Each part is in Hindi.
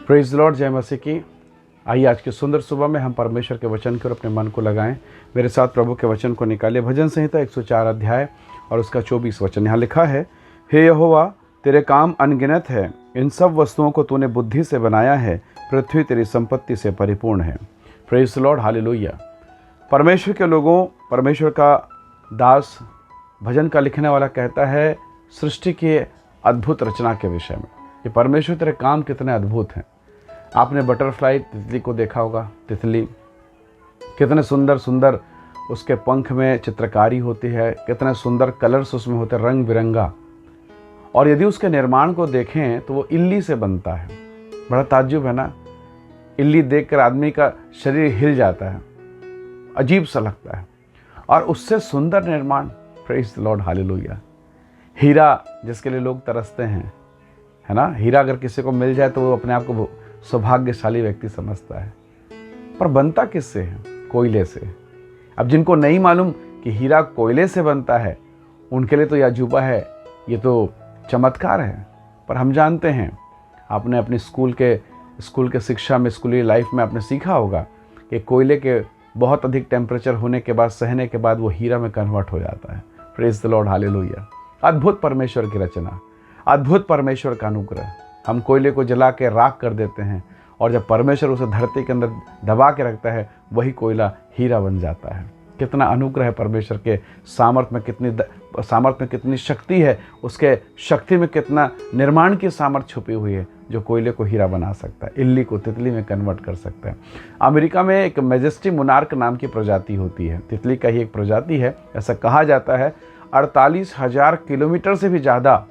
प्रेज़ द लॉर्ड, जय मसीह की। आइए आज की सुंदर सुबह में हम परमेश्वर के वचन की ओर अपने मन को लगाएं। मेरे साथ प्रभु के वचन को निकालिए। भजन संहिता 104 अध्याय और उसका 24 वचन। यहाँ लिखा है, हे यहोवा, तेरे काम अनगिनत है, इन सब वस्तुओं को तूने बुद्धि से बनाया है, पृथ्वी तेरी संपत्ति से परिपूर्ण है। Praise the Lord, hallelujah. परमेश्वर के लोगों, परमेश्वर का दास, भजन का लिखने वाला कहता है सृष्टि के अद्भुत रचना के विषय में। ये परमेश्वर तेरे काम कितने अद्भुत हैं। आपने बटरफ्लाई तितली को देखा होगा। तितली कितने सुंदर सुंदर उसके पंख में चित्रकारी होती है, कितने सुंदर कलर्स उसमें होते हैं, रंग बिरंगा। और यदि उसके निर्माण को देखें तो वो इल्ली से बनता है। बड़ा ताज्जुब है ना। इल्ली देखकर आदमी का शरीर हिल जाता है, अजीब सा लगता है। और उससे सुंदर निर्माण, प्रेज़ द लॉर्ड, हालेलुया। हीरा जिसके लिए लोग तरसते हैं, है ना। हीरा अगर किसी को मिल जाए तो वो अपने आप को सौभाग्यशाली व्यक्ति समझता है। पर बनता किससे है? कोयले से। अब जिनको नहीं मालूम कि हीरा कोयले से बनता है, उनके लिए तो यह अजूबा है, ये तो चमत्कार है। पर हम जानते हैं, आपने अपनी स्कूल के शिक्षा में, स्कूली लाइफ में आपने सीखा होगा कि कोयले के बहुत अधिक टेम्परेचर होने के बाद, सहने के बाद वो हीरा में कन्वर्ट हो जाता है। Praise the Lord, hallelujah. अद्भुत परमेश्वर की रचना, अद्भुत परमेश्वर का अनुग्रह। हम कोयले को जला के राख कर देते हैं, और जब परमेश्वर उसे धरती के अंदर दबा के रखता है, वही कोयला हीरा बन जाता है। कितना अनुग्रह है परमेश्वर के। सामर्थ में कितनी शक्ति है, उसके शक्ति में कितना निर्माण की सामर्थ छुपी हुई है, जो कोयले को हीरा बना सकता है, इल्ली को तितली में कन्वर्ट कर सकता है। अमेरिका में एक मैजेस्टी मोनार्क नाम की प्रजाति होती है, तितली का ही एक प्रजाति है। ऐसा कहा जाता है 48,000 किलोमीटर से भी ज़्यादा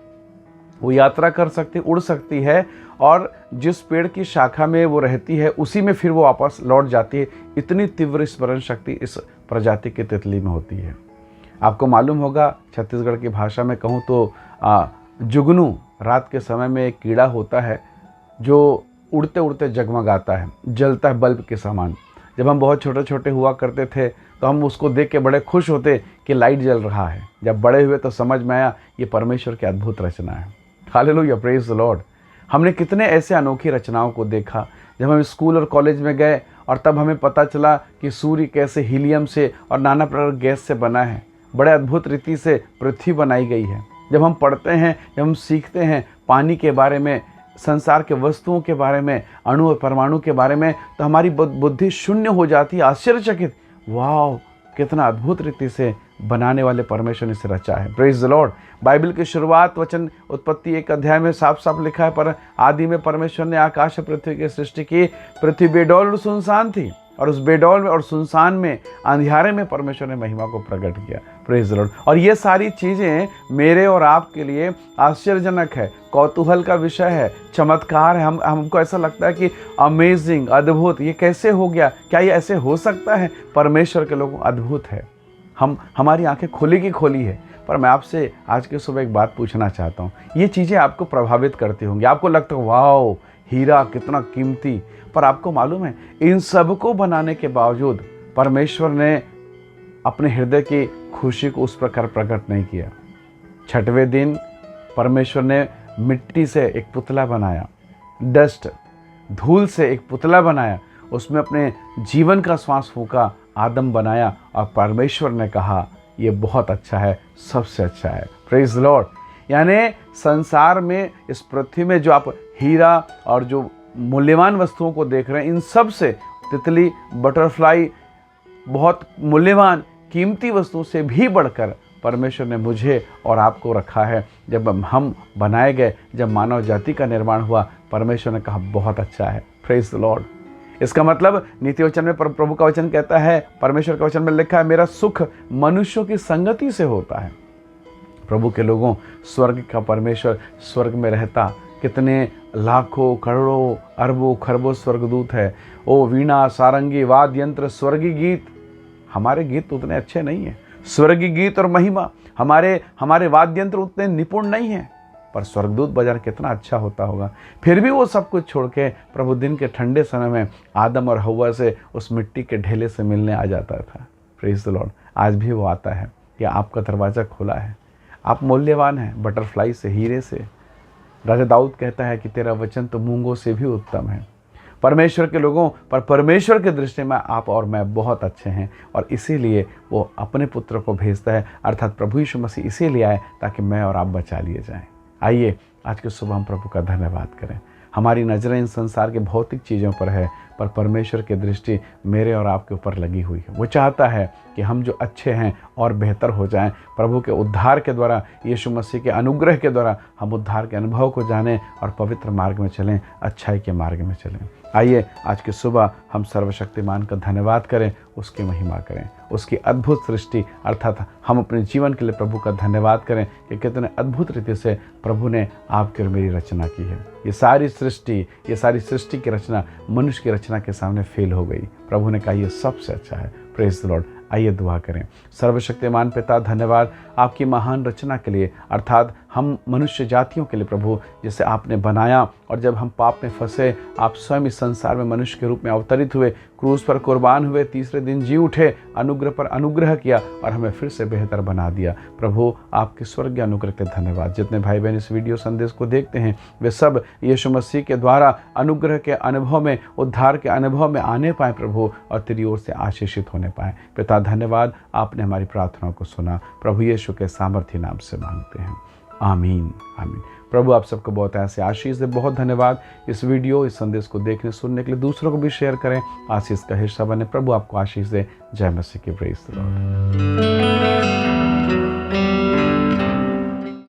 वो यात्रा कर सकती, उड़ सकती है, और जिस पेड़ की शाखा में वो रहती है उसी में फिर वो वापस लौट जाती है। इतनी तीव्र स्मरण शक्ति इस प्रजाति की तितली में होती है। आपको मालूम होगा, छत्तीसगढ़ की भाषा में कहूँ तो जुगनू रात के समय में एक कीड़ा होता है जो उड़ते उड़ते जगमगाता है, जलता है बल्ब के समान। जब हम बहुत छोटे छोटे हुआ करते थे तो हम उसको देख के बड़े खुश होते कि लाइट जल रहा है। जब बड़े हुए तो समझ में आया ये परमेश्वर की अद्भुत रचना है। Hallelujah, praise the Lord. हमने कितने ऐसे अनोखी रचनाओं को देखा। जब हम स्कूल और कॉलेज में गए और तब हमें पता चला कि सूर्य कैसे हीलियम से और नाना प्रकार गैस से बना है। बड़े अद्भुत रीति से पृथ्वी बनाई गई है। जब हम पढ़ते हैं, जब हम सीखते हैं पानी के बारे में, संसार के वस्तुओं के बारे में, अणु और परमाणु के बारे में, तो हमारी बुद्धि शून्य हो जाती है, आश्चर्यचकित। वाह, कितना अद्भुत रीति से बनाने वाले परमेश्वर ने इसे रचा है। Praise the Lord. बाइबल की शुरुआत वचन उत्पत्ति 1 अध्याय में साफ साफ लिखा है, पर आदि में परमेश्वर ने आकाश और पृथ्वी की सृष्टि की। पृथ्वी बेडौल और सुनसान थी, और उस बेडौल में और सुनसान में, अंधियारे में परमेश्वर ने महिमा को प्रकट किया। Praise the Lord. और ये सारी चीज़ें मेरे और आपके लिए आश्चर्यजनक है, कौतूहल का विषय है, चमत्कार है। हमको ऐसा लगता है कि अमेजिंग, अद्भुत, ये कैसे हो गया? क्या ये ऐसे हो सकता है? परमेश्वर के लोगों, अद्भुत है। हमारी आंखें खोली की खोली है। पर मैं आपसे आज के सुबह एक बात पूछना चाहता हूँ। ये चीज़ें आपको प्रभावित करती होंगी, आपको लगता है वाओ, हीरा कितना कीमती। पर आपको मालूम है, इन सब को बनाने के बावजूद परमेश्वर ने अपने हृदय की खुशी को उस प्रकार प्रकट नहीं किया। 6वें दिन परमेश्वर ने मिट्टी से एक पुतला बनाया, डस्ट, धूल से एक पुतला बनाया, उसमें अपने जीवन का श्वास फूंका, आदम बनाया, और परमेश्वर ने कहा ये बहुत अच्छा है, सबसे अच्छा है। Praise the Lord. यानी संसार में, इस पृथ्वी में जो आप हीरा और जो मूल्यवान वस्तुओं को देख रहे हैं, इन सब से तितली, बटरफ्लाई, बहुत मूल्यवान कीमती वस्तुओं से भी बढ़कर परमेश्वर ने मुझे और आपको रखा है। जब हम बनाए गए, जब मानव जाति का निर्माण हुआ, परमेश्वर ने कहा बहुत अच्छा है। Praise the Lord. इसका मतलब नीति वचन में प्रभु का वचन कहता है, परमेश्वर का वचन में लिखा है, मेरा सुख मनुष्यों की संगति से होता है। प्रभु के लोगों, स्वर्ग का परमेश्वर स्वर्ग में रहता, कितने लाखों, करोड़ों, अरबों, खरबों स्वर्गदूत है। ओ वीणा, सारंगी, वाद्य यंत्र, स्वर्गीय गीत। हमारे गीत उतने अच्छे नहीं हैं। स्वर्गीय गीत और महिमा, हमारे वाद्य यंत्र उतने निपुण नहीं हैं, पर स्वर्गदूत बजाना कितना अच्छा होता होगा। फिर भी वो सब कुछ छोड़ के प्रभु दिन के ठंडे समय में आदम और हव्वा से उस मिट्टी के ढेले से मिलने आ जाता था। Praise the Lord. आज भी वो आता है कि आपका दरवाज़ा खुला है, आप मूल्यवान हैं, बटरफ्लाई से, हीरे से, राजा दाऊद कहता है कि तेरा वचन तो मूंगों से भी उत्तम है। परमेश्वर के लोगों पर परमेश्वर की दृष्टि में आप और मैं बहुत अच्छे हैं, और इसीलिए वो अपने पुत्र को भेजता है, अर्थात प्रभु यीशु मसीह इसीलिए आए ताकि मैं और आप बचा लिए जाएं। आइए आज के सुबह हम प्रभु का धन्यवाद करें। हमारी नज़रें इन संसार के भौतिक चीज़ों पर है, पर परमेश्वर की दृष्टि मेरे और आपके ऊपर लगी हुई है। वो चाहता है कि हम जो अच्छे हैं और बेहतर हो जाएं। प्रभु के उद्धार के द्वारा, यीशु मसीह के अनुग्रह के द्वारा हम उद्धार के अनुभव को जानें और पवित्र मार्ग में चलें, अच्छाई के मार्ग में चलें। आइए आज की सुबह हम सर्वशक्तिमान का धन्यवाद करें, उसकी महिमा करें, उसकी अद्भुत सृष्टि अर्थात हम अपने जीवन के लिए प्रभु का धन्यवाद करें कि कितने अद्भुत रीति से प्रभु ने आपकी और मेरी रचना की है। ये सारी सृष्टि की रचना मनुष्य की रचना के सामने फेल हो गई। प्रभु ने कहा ये सबसे अच्छा है। Praise the Lord. आइए दुआ करें। सर्वशक्तिमान पिता, धन्यवाद आपकी महान रचना के लिए, अर्थात हम मनुष्य जातियों के लिए प्रभु, जिसे आपने बनाया, और जब हम पाप में फंसे आप स्वयं इस संसार में मनुष्य के रूप में अवतरित हुए, क्रूस पर कुर्बान हुए, तीसरे दिन जी उठे, अनुग्रह पर अनुग्रह किया और हमें फिर से बेहतर बना दिया। प्रभु आपके स्वर्गीय अनुग्रह के धन्यवाद। जितने भाई बहन इस वीडियो संदेश को देखते हैं वे सब यीशु मसीह के द्वारा अनुग्रह के अनुभव में, उद्धार के अनुभव में आने पाए प्रभु, और तेरी ओर से आशीषित होने पाए। पिता धन्यवाद, आपने हमारी प्रार्थनाओं को सुना। प्रभु यीशु के सामर्थ्य नाम से मांगते हैं, आमीन आमीन। प्रभु आप सबको बहुत ऐसे आशीष दे। बहुत धन्यवाद। इस संदेश को देखने सुनने के लिए दूसरों को भी शेयर करें, आशीष का हिस्सा बने। प्रभु आपको आशीष दे। जय मसीह की। Praise the Lord.